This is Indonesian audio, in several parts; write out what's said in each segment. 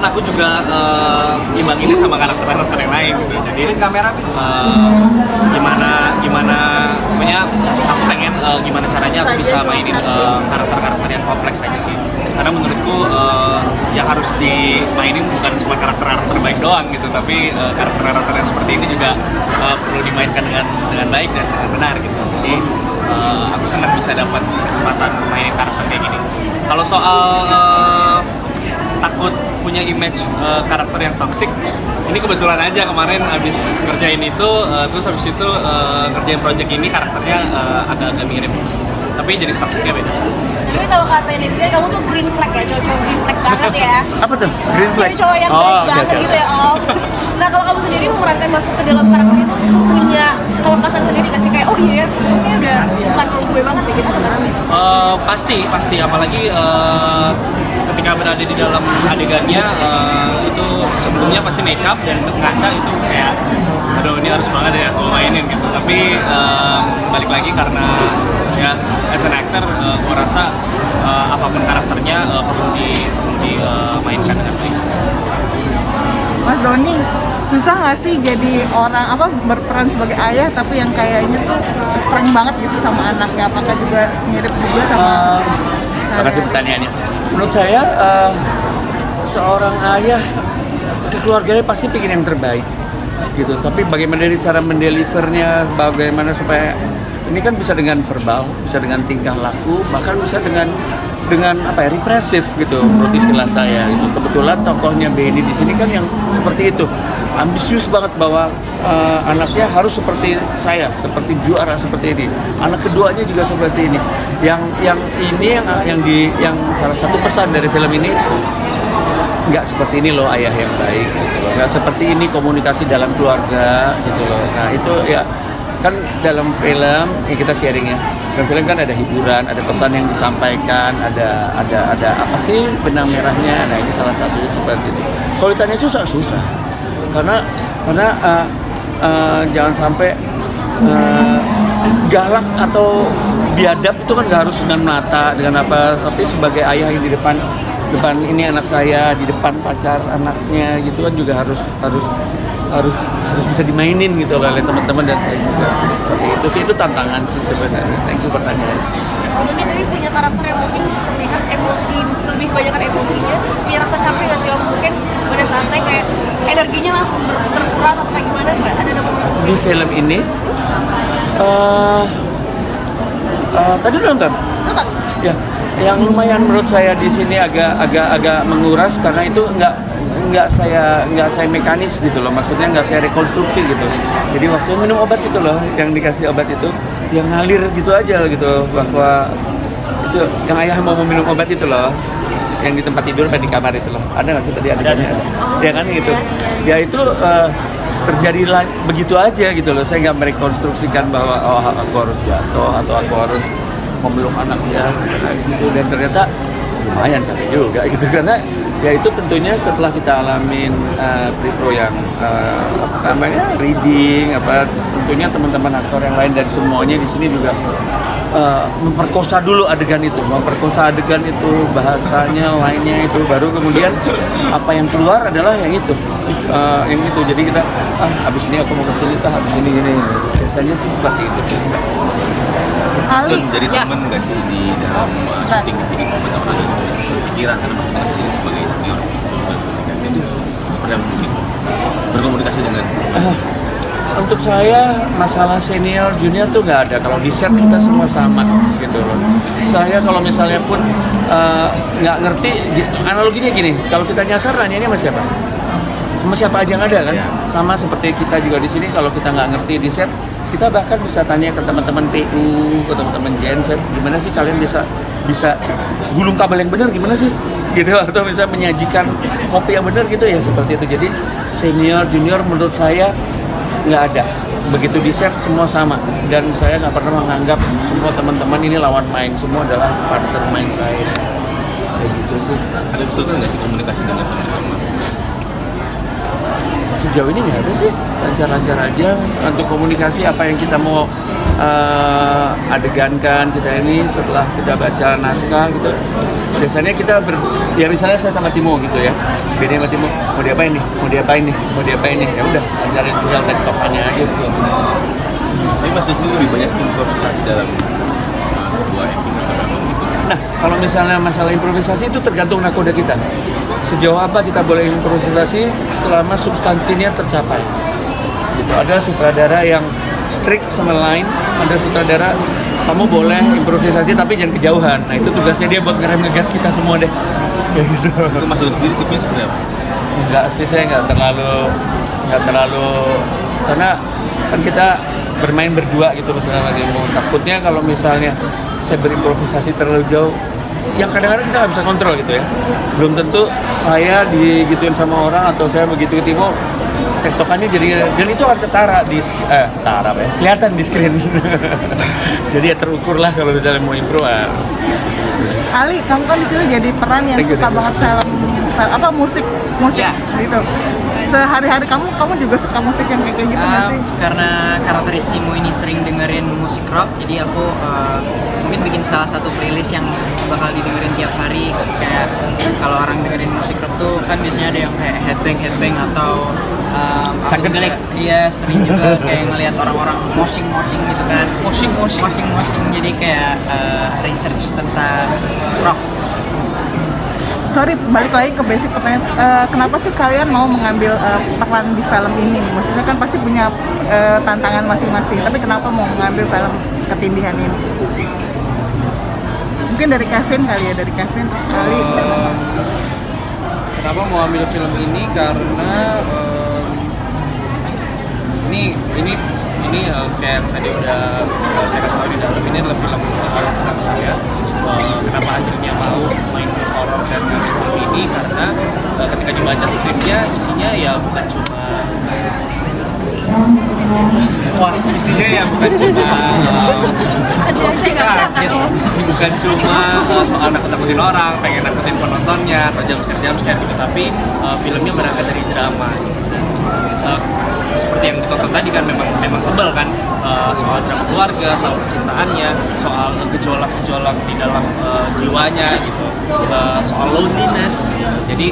kebetulan aku juga imbanginnya sama karakter-karakter yang lain gitu. Jadi kamera gimana pokoknya aku pengen gimana caranya aku bisa mainin karakter-karakter yang kompleks aja sih. Karena menurutku yang harus dimainin bukan cuma karakter-karakter baik doang gitu, tapi karakter-karakter yang seperti ini juga perlu dimainkan dengan baik dan dengan benar gitu. Jadi aku senang bisa dapat kesempatan mainin karakter kayak gini. Kalau soal takut punya image karakter yang toxic, ini kebetulan aja kemarin abis ngerjain itu, terus abis itu ngerjain project ini karakternya agak-agak mirip, tapi jenis toksiknya beda. Jadi kalau kata netizen kamu tuh green flag ya, cowok green flag banget ya. Apa tuh? Green flag? Cowok yang baik banget gitu ya Om. Nah kalau kamu sendiri memerankan masuk ke dalam karakter itu punya kelepasan sendiri nggak sih? Kayak oh iya, ini udah bukan role gue banget ya, kita Pasti, apalagi ketika berada di dalam adegannya itu sebelumnya pasti make up dan ngaca itu kayak aduh ini harus banget ya aku mainin gitu. Tapi balik lagi karena ya as an actor gue rasa apapun karakternya perlu dimainkan dengan baik. Mas Doni, susah nggak sih jadi orang berperan sebagai ayah tapi yang kayaknya tuh strength banget gitu sama anaknya? Apakah juga mirip juga sama? Terima kasih pertanyaannya. Menurut saya seorang ayah ke keluarganya pasti ingin yang terbaik gitu. Tapi bagaimana cara mendelivernya, bagaimana supaya ini kan bisa dengan verbal, bisa dengan tingkah laku, bahkan bisa dengan represif gitu menurut istilah saya itu. Kebetulan tokohnya Benny di sini kan yang seperti itu, ambisius banget bahwa anaknya harus seperti saya, seperti juara seperti ini. Anak keduanya juga seperti ini. Yang salah satu pesan dari film ini, nggak seperti ini loh ayah yang baik gitu loh. Nggak seperti ini komunikasi dalam keluarga gitu loh. Nah itu ya kan dalam film yang kita sharing ya. Dalam film kan ada hiburan, ada pesan yang disampaikan, ada apa sih benang merahnya. Nah ini salah satunya seperti itu. Kalau ditanya susah karena jangan sampai galak atau biadab itu kan nggak harus dengan mata, dengan apa, tapi sebagai ayah yang di depan ini anak saya, di depan pacar anaknya gitu kan juga harus bisa dimainin gitu oleh teman-teman dan saya juga sih, seperti itu sih, itu tantangan sih sebenarnya. Thank you pertanyaannya. Om ini tadi punya karakter yang mungkin terlihat emosi, lebih banyak emosinya, punya rasa capek nggak sih Om? Mungkin pada saatnya kayak energinya langsung berkuras atau kayak gimana Mbak? Ada di film ini tadi nonton? Nonton? Ya, yang lumayan menurut saya di sini agak menguras karena itu nggak saya mekanis gitu loh, maksudnya nggak saya rekonstruksi gitu. Jadi waktu minum obat itu loh, yang dikasih obat itu yang ngalir gitu aja gitu, bahwa itu yang ayah mau minum obat itu loh, yang di tempat tidur di kamar itu loh. Ada nggak sih tadi adegannya? Ada. Ya kan gitu. Ya itu terjadi begitu aja gitu loh. Saya nggak merekonstruksikan bahwa oh aku harus jatuh atau aku harus memeluk anaknya gitu, dan ternyata lumayan capek juga gitu karena ya itu tentunya setelah kita alamin pre-pro yang reading tentunya teman-teman aktor yang lain dan semuanya di sini juga memperkosa dulu adegan itu, bahasanya lainnya itu, baru kemudian apa yang keluar adalah yang itu. Jadi kita habis ini aku mau kesini, habis ini gini. Biasanya sih seperti itu sih. Ali, jadi teman nggak sih di dalam syuting bikin momen atau ada pikiran karena mas di sini sebagai senior itu seperti apa mungkin berkomunikasi dengan untuk saya masalah senior junior tuh nggak ada. Kalau di set kita semua sama gitu loh. Saya kalau misalnya pun nggak ngerti, analoginya gini, kalau kita nyasar nanyanya sama siapa? Sama siapa aja yang ada kan? Sama seperti kita juga di sini, kalau kita nggak ngerti di set, kita bahkan bisa tanya ke teman-teman PU, ke teman-teman genset, gimana sih kalian bisa gulung kabel yang benar gimana sih? Gitu, atau bisa menyajikan kopi yang benar gitu ya, seperti itu. Jadi senior junior menurut saya nggak ada. Begitu di set semua sama, dan saya nggak pernah menganggap semua teman-teman ini lawan main, semua adalah partner main saya. Kayak gitu sih. Ada kesulitan nggak sih komunikasi dengan teman-teman? Sejauh ini nggak ada sih, lancar-lancar aja. Untuk komunikasi apa yang kita mau adegan kan kita ini setelah kita baca naskah gitu. Biasanya kita ya misalnya saya sama Timo gitu ya, beda sama Timo, mau diapain nih, mau diapain nih, mau diapain nih, ya udah ajarin tinggal tektokannya aja gitu. Tapi Mas Lutfi lebih banyak improvisasi dalam sebuah acting atau memang gitu. Nah, kalau misalnya masalah improvisasi itu tergantung nakoda kita. Sejauh apa kita boleh improvisasi selama substansinya tercapai. Gitu. Ada sutradara yang strict sama line, ada sutradara kamu boleh improvisasi tapi jangan kejauhan. Nah, itu tugasnya dia buat ngegas kita semua deh. Kayak gitu. Itu Mas Lutfi sendiri tipenya seperti apa? Enggak sih, saya nggak terlalu karena kan kita bermain berdua gitu misalnya lagi mau, takutnya kalau misalnya saya berimprovisasi terlalu jauh yang kadang-kadang kita nggak bisa kontrol gitu ya, belum tentu saya digituin sama orang atau saya begitu ke Timo tektokannya jadi, dan itu akan ketara di kelihatan di screen. Jadi ya terukur lah kalau misalnya mau improv. Ali, kamu kan di sini jadi peran yang suka banget film musik Ya. gitu. Sehari-hari kamu juga suka musik yang kayak gitu nggak sih? Karena karakter Timo ini sering dengerin musik rock, jadi aku mungkin bikin salah satu playlist yang bakal didengerin tiap hari. Kayak kalau orang dengerin musik rock tuh kan biasanya ada yang kayak headbang atau Psychedelic. Iya, sering juga kayak ngelihat orang-orang moshing gitu kan. Moshing. Jadi kayak research tentang rock. Sorry, balik lagi ke basic pertanyaan. Kenapa sih kalian mau mengambil peran di film ini? Maksudnya kan pasti punya tantangan masing-masing. Tapi kenapa mau mengambil film Ketindihan ini? Mungkin dari Kevin kali ya, dari Kevin terus Ali. Kenapa mau ambil film ini? Karena ini kayak tadi udah saya kasih tahu di dalam, ini adalah film horor pertama saya. Kenapa akhirnya mau main film horor dan ngambil film ini? Karena ketika dibaca skripnya isinya ya bukan cuma bukan cuma soal nakut-nakutin orang, pengen nakutin penontonnya atau jam-scare gitu, tapi filmnya berangkat dari drama gitu. Dan seperti yang ditonton tadi kan memang tebal kan, soal drama keluarga, soal percintaannya, soal gejolak di dalam jiwanya gitu, soal loneliness gitu. Jadi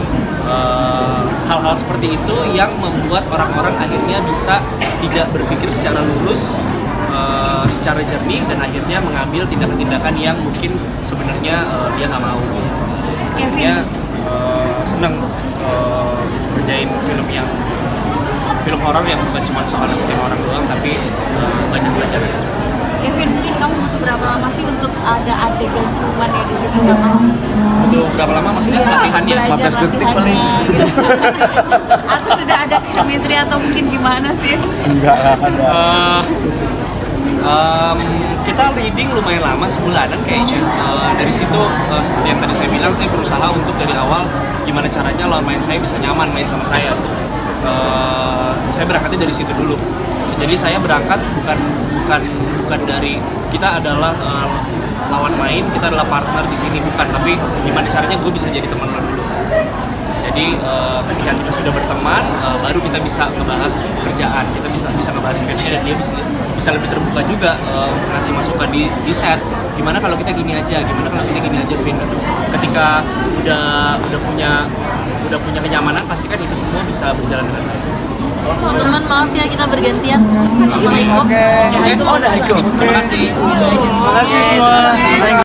hal-hal seperti itu yang membuat orang-orang akhirnya bisa tidak berpikir secara lurus, secara jernih, dan akhirnya mengambil tindakan-tindakan yang mungkin sebenarnya dia nggak mau. Akhirnya senang ngerjain film horor yang bukan cuma soal nakutin orang doang, tapi banyak belajarnya. Kevin, mungkin kamu butuh berapa lama sih untuk ada adegan ciuman ya di situ sama? Butuh berapa lama maksudnya latihannya? 15 detik paling. Atau sudah ada chemistry atau mungkin gimana sih? Enggak lah, ada. Kita reading lumayan lama, sebulanan kayaknya. Dari situ seperti yang tadi saya bilang, saya berusaha untuk dari awal gimana caranya lawan main saya bisa nyaman main sama saya. Saya berangkatnya dari situ dulu. Jadi saya berangkat bukan dari kita adalah lawan main, kita adalah partner di sini, bukan, tapi gimana caranya gue bisa jadi teman lo dulu. Jadi ketika kita sudah berteman, baru kita bisa ngebahas kerjaan, kita bisa ngebahas skripnya, dan dia bisa lebih terbuka juga ngasih masukan di set. Gimana kalau kita gini aja, Vin. Ketika udah punya kenyamanan, pasti kan itu semua bisa berjalan dengan baik. Teman-teman, maaf ya kita bergantian. Assalamualaikum. Oke. Terima kasih. Terima kasih semua.